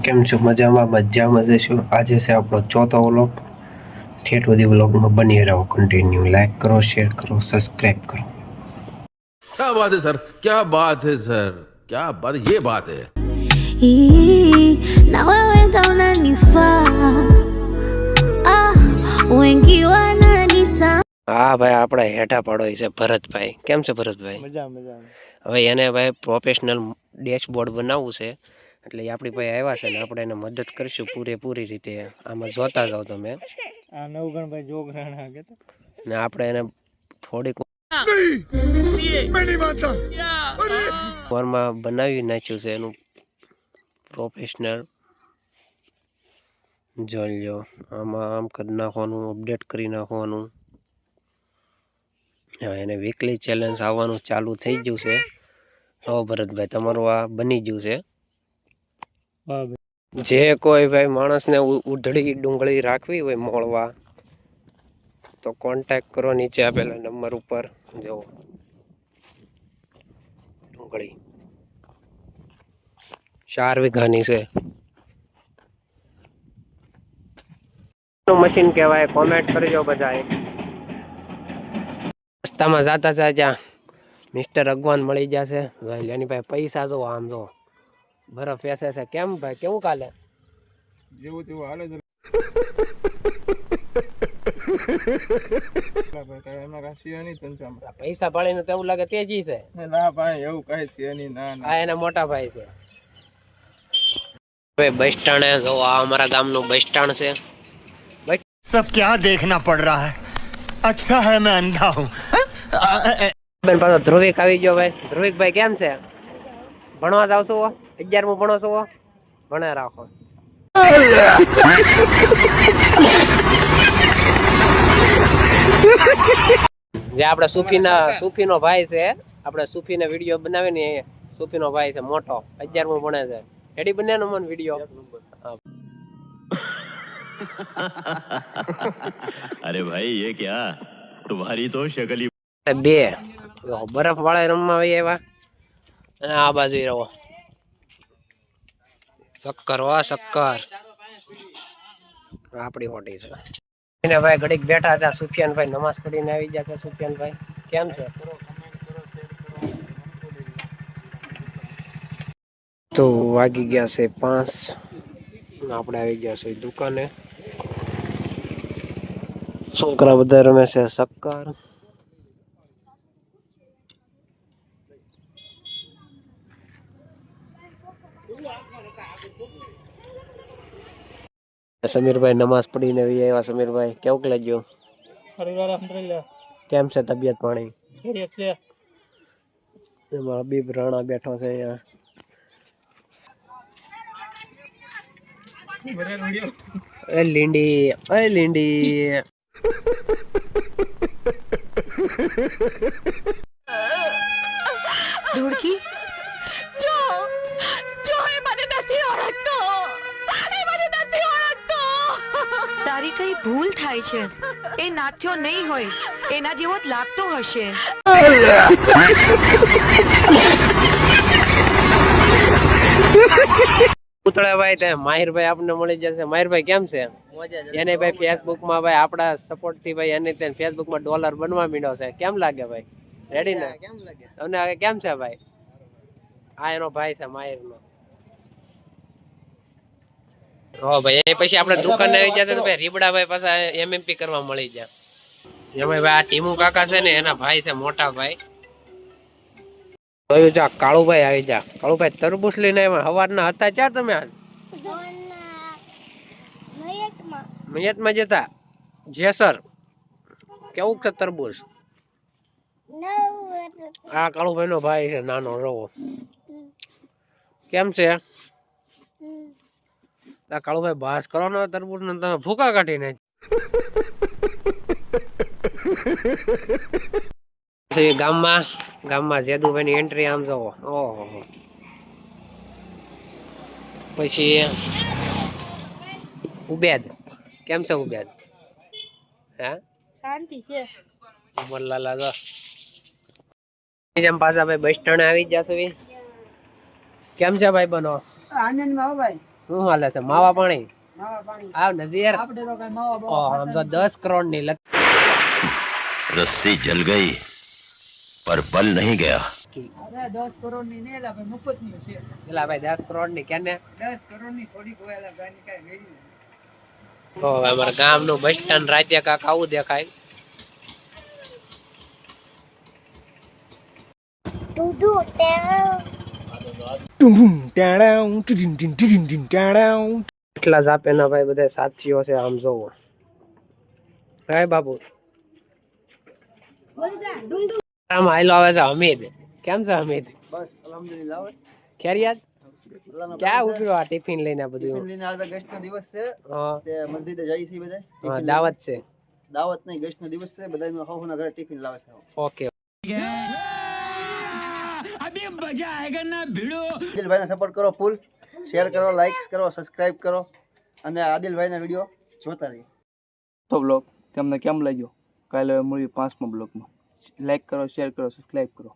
કેમ છો? મજામાં જઈશું. આજે છે આપણો ચોથો વ્લોગ. ઠેઠ સુધી વ્લોગમાં બની રહો. કન્ટિન્યુ લાઈક કરો, શેર કરો, સબસ્ક્રાઈબ કરો. क्या बात है सर, क्या बात है સર, क्या बात, ये बात है. Now I went down and you far. Wengi wananita. હા ભાઈ, આપણા હેઠા પાડો છે ભરતભાઈ. કેમ છે ભરતભાઈ? મજા મજા. હવે એને ભાઈ પ્રોફેશનલ ડેશબોર્ડ બનાવવું છે, એટલે આપણી ભાઈ આવ્યા છે ને આપણે એને મદદ કરીશું પૂરેપૂરી રીતે. આમાં જોતા જાઓ તમે. આ નવગણભાઈ જોગરાણા કે ને આપણે એને થોડીક વારમાં બનાવી નાખ્યું છે એનું પ્રોફેશનલ. જોઈ લો, આમાં આમ કરી નાખવાનું, અપડેટ કરી નાખવાનું. હવે એને વીકલી ચેલેન્જ આવવાનું ચાલુ થઈ ગયું છે. હો ભરતભાઈ, તમારું આ બની ગયું છે. જે કોઈ ભાઈ માણસને ઉધડી ડુંગળી રાખવી હોય મોળવા, તો કોન્ટેક્ટ કરો નીચે આપેલા નંબર ઉપર. જો ડુંગળી 4 વીઘાની છે. મશીન કહેવાય. કોમેન્ટ કરજો બધા. રસ્તામાં જાતા હતા ત્યાં મિસ્ટર અગવાન મળી જશે. એની ભાઈ પૈસા જો આમ જો બરફ વેસે છે. કેમ ભાઈ, કેવું કાલે? જેવું તેવું હાલે છે. પૈસા પાડીને તો એવું લાગે તેજી છે. ના ભાઈ, એવું કઈ છે નહીં. ના આ એના મોટા ભાઈ છે. હવે બસ સ્ટેન્ડ જો આ અમારા ગામનું બસ સ્ટેન્ડ છે. सब क्या देखना पड़ रहा है? अच्छा है मैं अंधा हूँ. બેન પાછો ધ્રુવિક આવી ગયો ભાઈ. ધ્રુવિક ભાઈ કેમ છે? ભણવા જાવ છો? 11મું ભણો છો? ભણે રાખો. જે આપણે સુફીનો ભાઈ છે, આપણે સુફીને વિડીયો બનાવીને સુફીનો ભાઈ છે મોટો, 11મું ભણે છે. રેડી બન્યાનો મન વિડીયો. अरे भाई ये क्या, तुम्हारी तो शक्ल ही. બે બરફ વાળા રમવા આવી આવ્યા અને આ બાજુ રહો શક્કર. વાહ શક્કર આપડી હોટી છે. એને ભાઈ ઘડીક બેઠા હતા. સુફિયાનભાઈ નમાઝ પઢીને આવી જશે. સુફિયાનભાઈ કેમ છે? તો વાગી ગયા છે 5. આપણે આવી ગયા છે દુકાને. છોકરા બધા રમે છે શક્કર. સમીરભાઈ નમાઝ પડીને આવી આવ્યા. સમીરભાઈ કેવું લાગ્યું? કેમ છે તબિયત પાણી? એમાં હબીબ રાણા બેઠો છે અહીંયા. એ લીંડી, એ લીંડી. ધુડકી જો જો એ મને નથી ઓળખતો. એ મને નથી ઓળખતો. તારી કઈ ભૂલ થાય છે. એ નાથ્યો નહીં હોય, એના જેવો જ લાગતો હશે. પુતળાભાઈ તે માહિરભાઈ આપને મળી જશે. માહિરભાઈ કેમ છે? એને ભાઈ ફેસબુક માં ભાઈ આપડા સપોર્ટ થી ભાઈ એને તેને ફેસબુક માં ડોલર બનવા માંડ્યો છે. કેમ લાગે ભાઈ? રેડી ને? કેમ લાગે તમને? કેમ છે ભાઈ? આ એનો ભાઈ છે માહિર નો. હો ભાઈ, એ પછી આપણે દુકાને આવી જશે તો ભાઈ રીબડાભાઈ પાછા એમએમપી કરવા મળી જાય. એમાં ભાઈ આ ટીમુ કાકા છે ને એના ભાઈ છે મોટા ભાઈ. જોયું જા કાળુભાઈ આવી જા. કાળુભાઈ તરબૂચ લઈને આવ્યા. સવારના હતા ક્યાં તમે? મયતમાં જતા જેસર. કેવું છે તરબૂચ? આ કાળુભાઈ નો ભાઈ છે નાનો રવો. કેમ છે? આ કાળુભાઈ બાસ કરો ને તરબૂચ ને તમે ભૂકા કાઢીને. ગામમાં જેદુભાઈ ની એન્ટ્રી આમ જોવો. ઓહો. પછી ઉબેદ કેમ છે? ઉબેદ હે શાંતિ છે. ઉમરલાલા જો જેમ પાછા ભાઈ બસ સ્ટેન્ડ આવી જશે. કેમ છે ભાઈ બનો? આનંદમાં હો ભાઈ. શું હાલે છે માવા પાણી આવ નજીર આમ તો 10 કરોડ ની रस्सी जल गई पर बल नहीं गया પેલા ભાઈ 10 કરોડ ની કેને 10 કરોડ ની થોડીક વેલા ગાની કાઈ વેલ્યુ ઓ અમાર ગામ નું બસ સ્ટેન્ડ રાજ્ય કાક આવું દેખાય એટલા જ આપે ના ભાઈ બધા સાથીઓ છે આમ જોવો હે બાબુ આમ આયલો આવે છે હમીદ કેમ છે હમીદ બસ અલ્હમ્દુલિલ્લાહ ખેરિયાત ક્યાં ઉભરો આ ટિફિન લઈને આ બધું ટિફિન લઈને આજે ગેસ્ટનો દિવસ છે હા તે મસ્જિદે જઈ છે બધા હા દાવત છે દાવત નહીં ગેસ્ટનો દિવસ છે બધાનું હોના ઘરે ટિફિન લાવે છે ઓકે આદિલભાઈને સપોર્ટ કરો ફૂલ શેર કરો લાઈક્સ કરો સબસ્ક્રાઇબ કરો અને આદિલભાઈના વિડિયો જોતા રહીએ તો બ્લોગ તમને કેમ લાગ્યો કાલે મળીએ 5મા બ્લોગમાં લાઈક કરો શેર કરો સબસ્ક્રાઇબ કરો